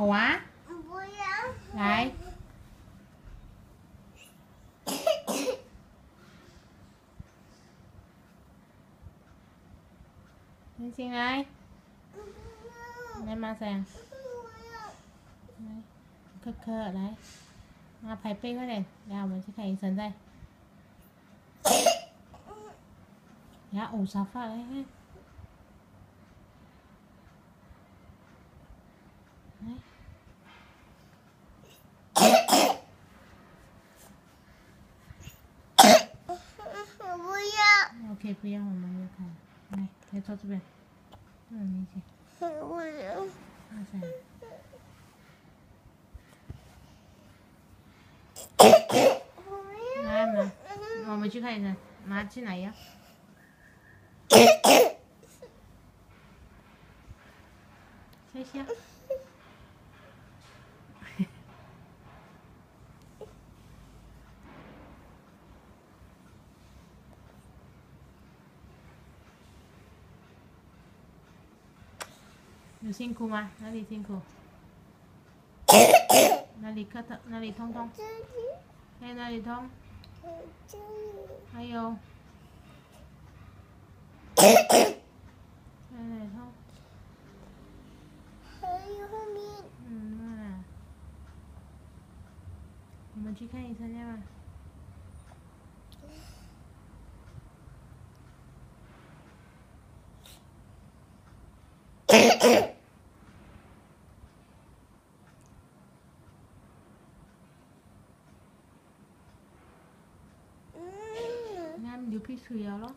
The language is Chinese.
好啊。不要。来。你进来。来，马上。来，可可来。มา排队快点，来，我们去看医生再。呀，呕沙发来看。来。不要。OK，不要，我们就看。来，来坐这边。你去。不要。马上。来嘛，我们去看医生。妈去哪呀？谢谢。有辛苦吗？哪里辛苦？哪里磕疼？哪里痛痛？还有哪里痛？还有？哪里痛？还有后面。我们去看医生去吧。流鼻水了咯。